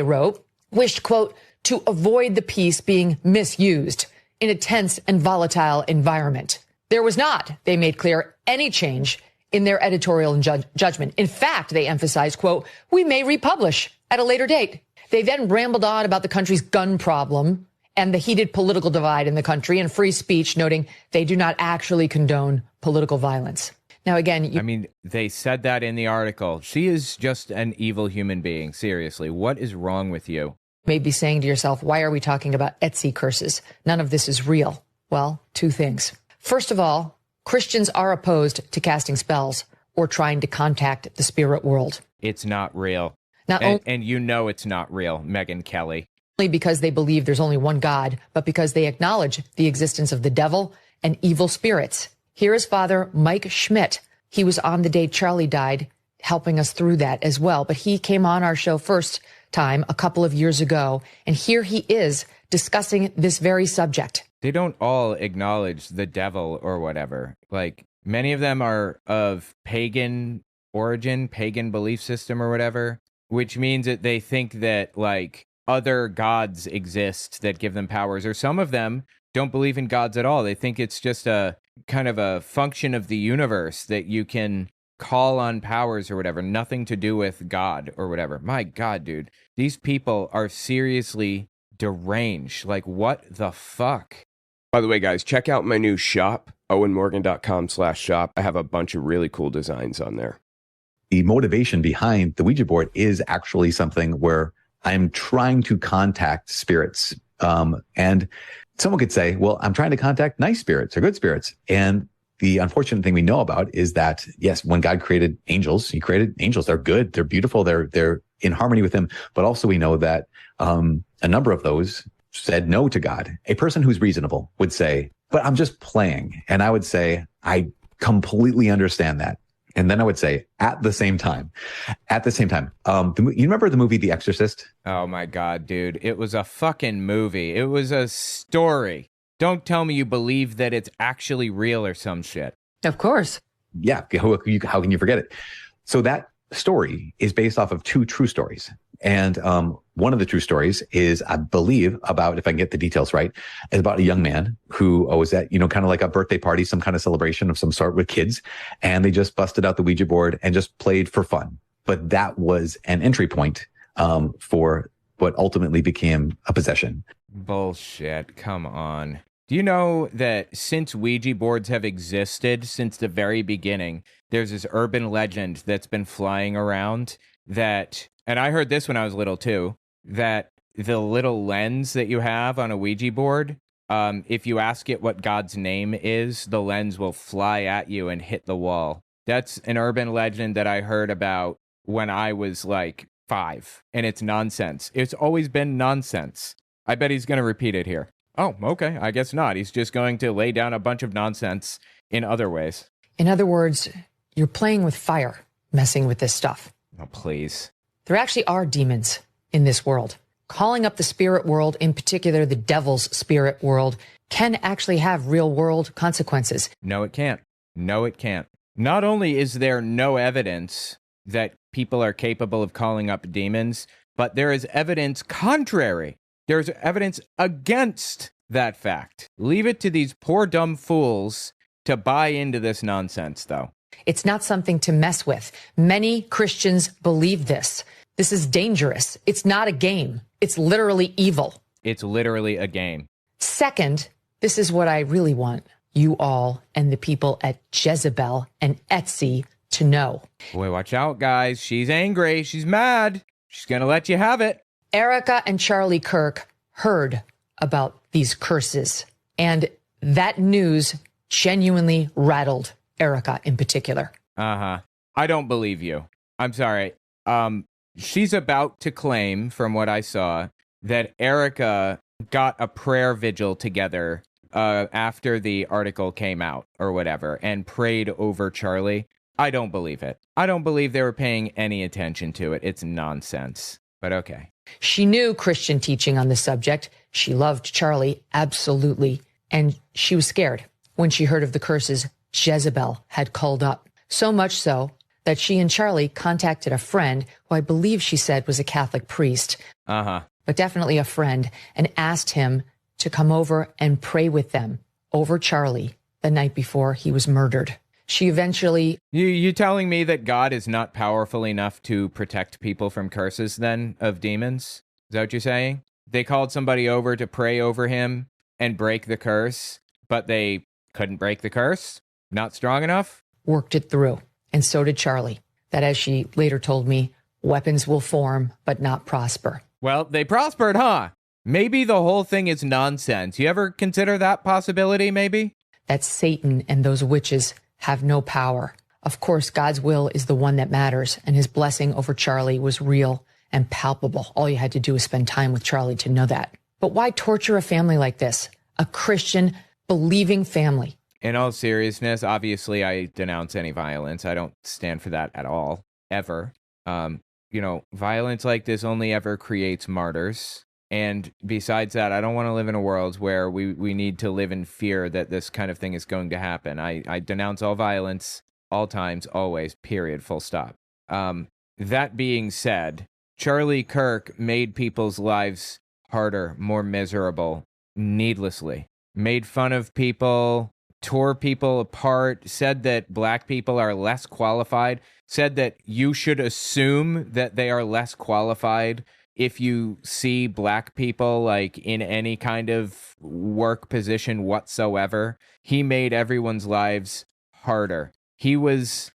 Speaker 6: wrote, wished, quote, to avoid the piece being misused in a tense and volatile environment. There was not, they made clear, any change in their editorial and judgment. In fact, they emphasized, quote, we may republish at a later date. They then rambled on about the country's gun problem and the heated political divide in the country and free speech, noting they do not actually condone political violence. Now, again, you
Speaker 1: I mean, they said that in the article. She is just an evil human being. Seriously, what is wrong with you?
Speaker 6: may be saying to yourself, why are we talking about Etsy curses? None of this is real. Well, two things. First of all, Christians are opposed to casting spells or trying to contact the spirit world.
Speaker 1: It's not real.
Speaker 6: Not
Speaker 1: And you know it's not real, Megyn Kelly.
Speaker 6: only because they believe there's only one God, but because they acknowledge the existence of the devil and evil spirits. Here is Father Mike Schmidt. He was on the day Charlie died, helping us through that as well. But he came on our show first time a couple of years ago, and here he is discussing this very subject.
Speaker 1: They don't all acknowledge the devil or whatever. Like, many of them are of pagan origin, pagan belief system or whatever, which means that they think that, like, other gods exist that give them powers, or some of them don't believe in gods at all. They think it's just a kind of a function of the universe that you can call on powers or whatever, nothing to do with God or whatever. My God, dude, these people are seriously deranged. Like, what the fuck?
Speaker 5: By the way, guys, check out my new shop, owenmorgan.com/shop. I have a bunch of really cool designs on there.
Speaker 7: The motivation behind the Ouija board is actually something where I'm trying to contact spirits. And someone could say, well, I'm trying to contact nice spirits or good spirits. And the unfortunate thing we know about is that, yes, when God created angels, he created angels. They're good. They're beautiful. They're in harmony with him. But also we know that a number of those said no to God. A person who's reasonable would say, but I'm just playing. And I would say, I completely understand that. And then I would say, at the same time, you remember the movie The Exorcist?
Speaker 1: Oh my God, dude. It was a fucking movie. It was a story. Don't tell me you believe that it's actually real or some shit.
Speaker 6: Of course.
Speaker 7: Yeah. How can you forget it? So that story is based off of two true stories. And one of the true stories is, I believe, about, if I can get the details right, is about a young man who was at, kind of like a birthday party, some kind of celebration of some sort with kids. And they just busted out the Ouija board and just played for fun. But that was an entry point for what ultimately became a possession.
Speaker 1: Bullshit. Come on. Do you know that since Ouija boards have existed since the very beginning, there's this urban legend that's been flying around that, and I heard this when I was little too, that the little lens that you have on a Ouija board, if you ask it what God's name is, the lens will fly at you and hit the wall. That's an urban legend that I heard about when I was like 5, and it's nonsense. It's always been nonsense. I bet he's going to repeat it here. Oh, okay. I guess not. He's just going to lay down a bunch of nonsense in other ways.
Speaker 6: In other words, you're playing with fire, messing with this stuff.
Speaker 1: Oh, please.
Speaker 6: There actually are demons in this world. Calling up the spirit world, in particular the devil's spirit world, can actually have real world consequences.
Speaker 1: No, it can't. No, it can't. Not only is there no evidence that people are capable of calling up demons, but there is evidence contrary. There's evidence against that fact. Leave it to these poor dumb fools to buy into this nonsense, though.
Speaker 6: It's not something to mess with. Many Christians believe this. This is dangerous. It's not a game. It's literally evil.
Speaker 1: It's literally a game.
Speaker 6: Second, this is what I really want you all and the people at Jezebel and Etsy to know.
Speaker 1: Boy, watch out, guys. She's angry. She's mad. She's going to let you have it.
Speaker 6: Erica and Charlie Kirk heard about these curses, and that news genuinely rattled Erica in particular.
Speaker 1: Uh-huh. I don't believe you. I'm sorry. She's about to claim, from what I saw, that Erica got a prayer vigil together after the article came out or whatever and prayed over Charlie. I don't believe it. I don't believe they were paying any attention to it. It's nonsense. But okay.
Speaker 6: She knew Christian teaching on the subject. She loved Charlie, absolutely. And she was scared when she heard of the curses Jezebel had called up. So much so that she and Charlie contacted a friend who I believe she said was a Catholic priest. But definitely a friend, and asked him to come over and pray with them over Charlie the night before he was murdered. She eventually...
Speaker 1: You telling me that God is not powerful enough to protect people from curses, then, of demons? Is that what you're saying? They called somebody over to pray over him and break the curse, but they couldn't break the curse? Not strong enough?
Speaker 6: worked it through. And so did Charlie. That, as she later told me, weapons will form, but not prosper.
Speaker 1: Well, they prospered, huh? Maybe the whole thing is nonsense. You ever consider that possibility, maybe?
Speaker 6: That Satan and those witches have no power. Of course, God's will is the one that matters, and his blessing over Charlie was real and palpable. All you had to do was spend time with Charlie to know that. But why torture a family like this? A Christian, believing family.
Speaker 1: In all seriousness, obviously, I denounce any violence. I don't stand for that at all, ever. Violence like this only ever creates martyrs. And besides that, I don't want to live in a world where we need to live in fear that this kind of thing is going to happen. I denounce all violence, all times, always, period, full stop. That being said, Charlie Kirk made people's lives harder, more miserable, needlessly. Made fun of people, tore people apart, said that black people are less qualified, said that you should assume that they are less qualified if you see black people like in any kind of work position whatsoever. He made everyone's lives harder. He was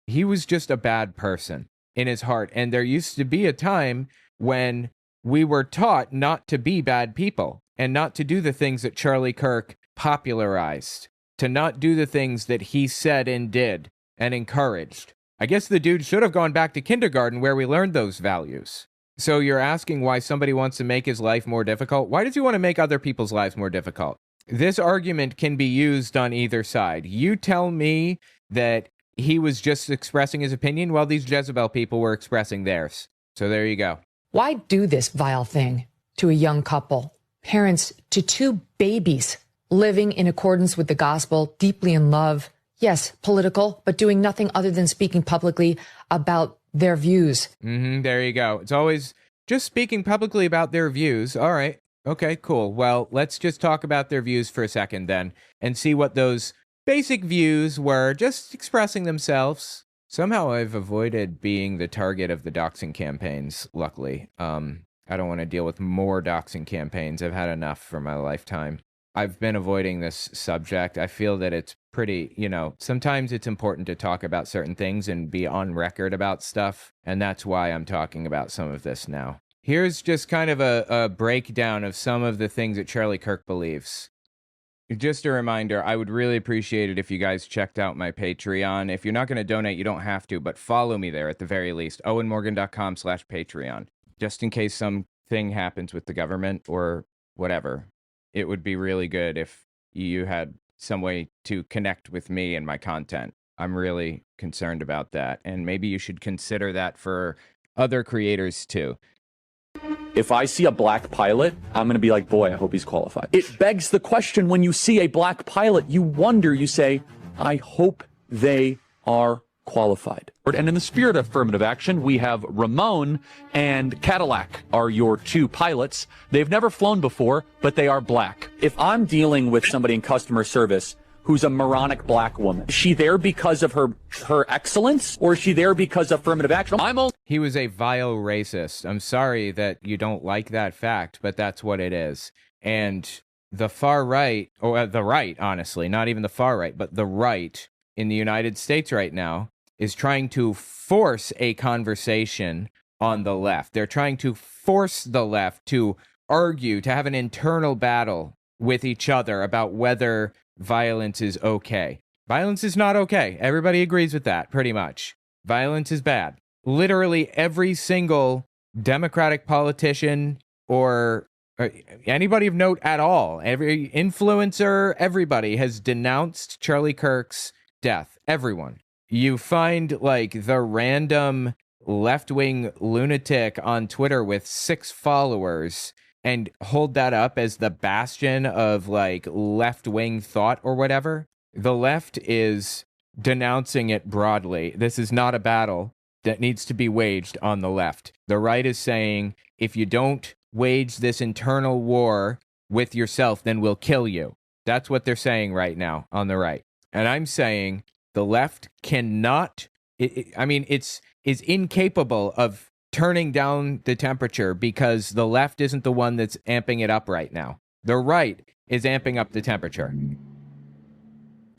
Speaker 1: just a bad person in his heart. And there used to be a time when we were taught not to be bad people and not to do the things that Charlie Kirk popularized, to not do the things that he said and did and encouraged. I guess the dude should have gone back to kindergarten where we learned those values. So you're asking why somebody wants to make his life more difficult? Why does he want to make other people's lives more difficult? This argument can be used on either side. You tell me that he was just expressing his opinion while these Jezebel people were expressing theirs. So there you go.
Speaker 6: Why do this vile thing to a young couple, parents to two babies, living in accordance with the gospel, deeply in love? Yes, political, but doing nothing other than speaking publicly about their views.
Speaker 1: There you go. It's always just speaking publicly about their views. All right. Okay, cool. Well, let's just talk about their views for a second then and see what those basic views were, just expressing themselves. Somehow I've avoided being the target of the doxing campaigns, luckily. I don't want to deal with more doxing campaigns. I've had enough for my lifetime. I've been avoiding this subject. I feel that it's pretty, sometimes it's important to talk about certain things and be on record about stuff. And that's why I'm talking about some of this now. Here's just kind of a breakdown of some of the things that Charlie Kirk believes. Just a reminder, I would really appreciate it if you guys checked out my Patreon. If you're not going to donate, you don't have to, but follow me there at the very least. owenmorgan.com/Patreon. Just in case something happens with the government or whatever. It would be really good if you had some way to connect with me and my content. I'm really concerned about that. And maybe you should consider that for other creators too.
Speaker 8: If I see a black pilot, I'm going to be like, boy, I hope he's qualified. It begs the question, when you see a black pilot, you wonder, you say, I hope they are qualified. And in the spirit of affirmative action, we have Ramon and Cadillac are your two pilots. They've never flown before, but they are black. If I'm dealing with somebody in customer service who's a moronic black woman, is she there because of her excellence, or is she there because of affirmative action?
Speaker 1: He was a vile racist. I'm sorry that you don't like that fact, but that's what it is. And the far right, or the right, honestly, not even the far right, but the right in the United States right now is trying to force a conversation on the left. They're trying to force the left to argue, to have an internal battle with each other about whether violence is okay. Violence is not okay. Everybody agrees with that, pretty much. Violence is bad. Literally every single Democratic politician or anybody of note at all, every influencer, everybody has denounced Charlie Kirk's death. Everyone. You find like the random left-wing lunatic on Twitter with 6 followers and hold that up as the bastion of like left-wing thought or whatever. The left is denouncing it broadly. This is not a battle that needs to be waged on the left. The right is saying, if you don't wage this internal war with yourself, then we'll kill you. That's what they're saying right now on the right. And I'm saying the left cannot, it's incapable of turning down the temperature because the left isn't the one that's amping it up right now. The right is amping up the temperature.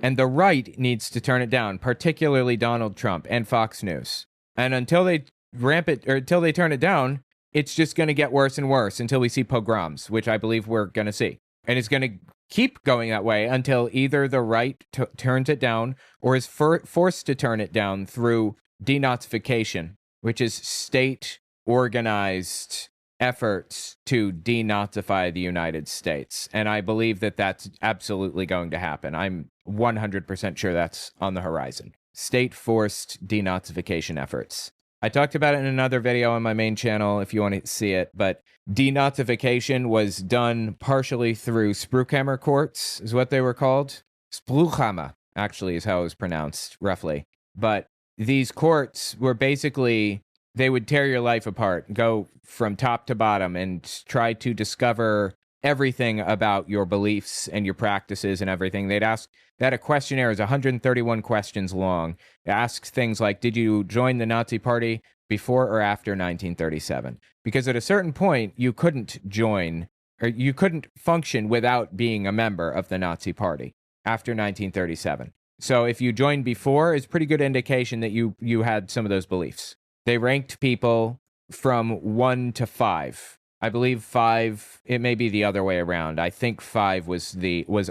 Speaker 1: And the right needs to turn it down, particularly Donald Trump and Fox News. And until they until they turn it down, it's just going to get worse and worse until we see pogroms, which I believe we're going to see. And it's going to keep going that way until either the right turns it down or is forced to turn it down through denazification, which is state organized efforts to denazify the United States. And I believe that that's absolutely going to happen. I'm 100% sure that's on the horizon. State-forced denazification efforts. I talked about it in another video on my main channel if you want to see it, but denazification was done partially through Spruchhammer courts, is what they were called. Spruchhammer, actually, is how it was pronounced, roughly. But these courts were basically, they would tear your life apart, go from top to bottom, and try to discover everything about your beliefs and your practices and everything. They had a questionnaire is 131 questions long. It asks things like, did you join the Nazi Party before or after 1937? Because at a certain point, you couldn't join, or you couldn't function without being a member of the Nazi Party after 1937. So if you joined before, it's a pretty good indication that you had some of those beliefs. They ranked people from 1 to 5. I believe 5, it may be the other way around. I think 5 was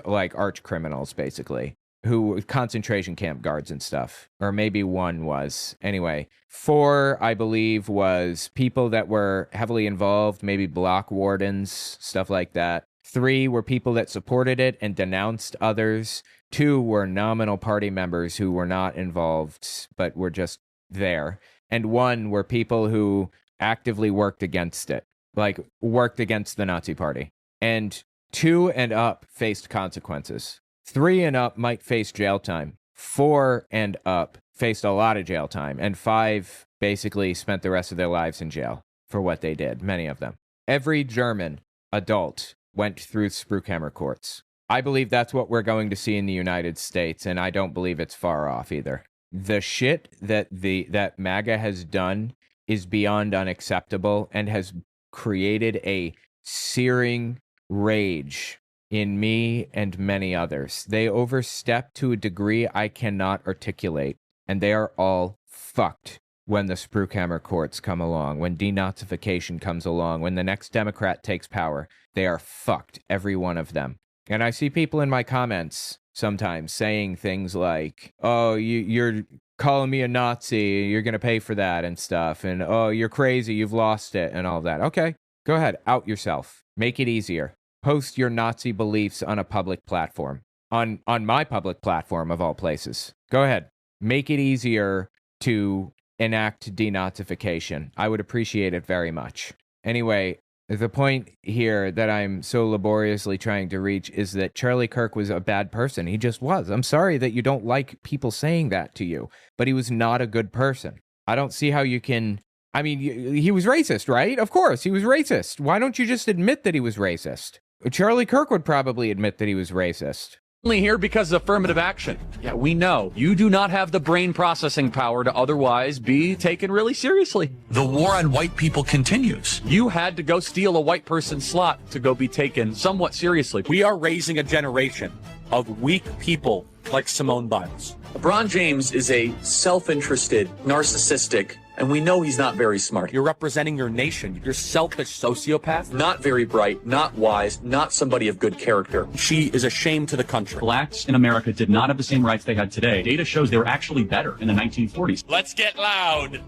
Speaker 1: like arch criminals, basically, who concentration camp guards and stuff. Or maybe 1 was. Anyway, 4, I believe, was people that were heavily involved, maybe block wardens, stuff like that. 3 were people that supported it and denounced others. 2 were nominal party members who were not involved, but were just there. And 1 were people who actively worked against it. Like, worked against the Nazi Party. And 2 and up faced consequences. 3 and up might face jail time. 4 and up faced a lot of jail time. And 5 basically spent the rest of their lives in jail for what they did, many of them. Every German adult went through Spruchhammer courts. I believe that's what we're going to see in the United States, and I don't believe it's far off either. The shit that MAGA has done is beyond unacceptable and has created a searing rage in me and many others. They overstep to a degree I cannot articulate, and they are all fucked when the Spruchhammer courts come along, when denazification comes along, when the next Democrat takes power. They are fucked, every one of them. And I see people in my comments sometimes saying things like, oh, you're calling me a Nazi, you're going to pay for that and stuff, and oh, you're crazy, you've lost it, and all that. Okay, go ahead, out yourself. Make it easier. Post your Nazi beliefs on a public platform. On my public platform, of all places. Go ahead. Make it easier to enact denazification. I would appreciate it very much. Anyway, the point here that I'm so laboriously trying to reach is that Charlie Kirk was a bad person. He just was. I'm sorry that you don't like people saying that to you, but he was not a good person. I don't see how you can... I mean, he was racist, right? Of course, he was racist. Why don't you just admit that he was racist? Charlie Kirk would probably admit that he was racist.
Speaker 8: Only here because of affirmative action. Yeah, we know. You do not have the brain processing power to otherwise be taken really seriously.
Speaker 9: The war on white people continues.
Speaker 8: You had to go steal a white person's slot to go be taken somewhat seriously.
Speaker 10: We are raising a generation of weak people like Simone Biles.
Speaker 11: LeBron James is a self-interested, narcissistic, and we know he's not very smart.
Speaker 10: You're representing your nation. You're selfish sociopath.
Speaker 11: Not very bright, not wise, not somebody of good character.
Speaker 10: She is a shame to the country.
Speaker 12: Blacks in America did not have the same rights they had today. Data shows they were actually better in the 1940s.
Speaker 10: Let's get loud.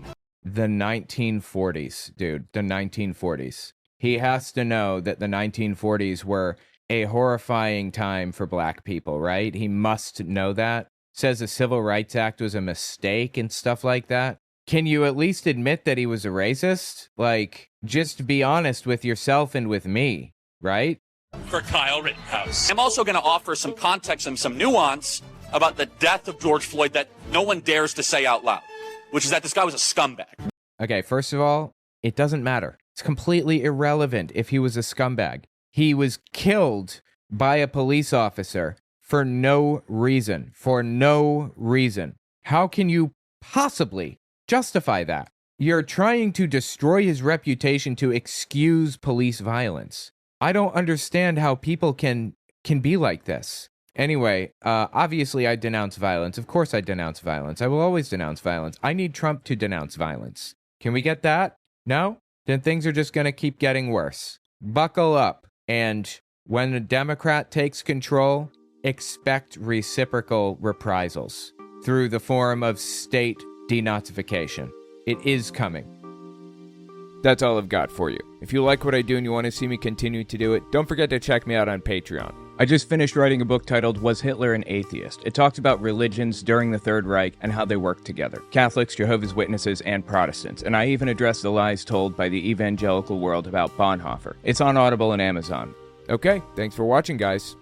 Speaker 1: The 1940s, dude. The 1940s. He has to know that the 1940s were a horrifying time for black people, right? He must know that. Says the Civil Rights Act was a mistake and stuff like that. Can you at least admit that he was a racist? Like, just be honest with yourself and with me, right?
Speaker 10: For Kyle Rittenhouse. I'm also going to offer some context and some nuance about the death of George Floyd that no one dares to say out loud, which is that this guy was a scumbag.
Speaker 1: Okay, first of all, it doesn't matter. It's completely irrelevant if he was a scumbag. He was killed by a police officer for no reason. For no reason. How can you possibly justify that? You're trying to destroy his reputation to excuse police violence. I don't understand how people can be like this. Anyway, obviously I denounce violence. Of course I denounce violence. I will always denounce violence. I need Trump to denounce violence. Can we get that? No? Then things are just going to keep getting worse. Buckle up. And when a Democrat takes control, expect reciprocal reprisals through the form of state denazification. It is coming. That's all I've got for you. If you like what I do and you want to see me continue to do it, don't forget to check me out on Patreon. I just finished writing a book titled Was Hitler an Atheist? It talks about religions during the Third Reich and how they work together. Catholics, Jehovah's Witnesses, and Protestants. And I even address the lies told by the evangelical world about Bonhoeffer. It's on Audible and Amazon. Okay, thanks for watching, guys.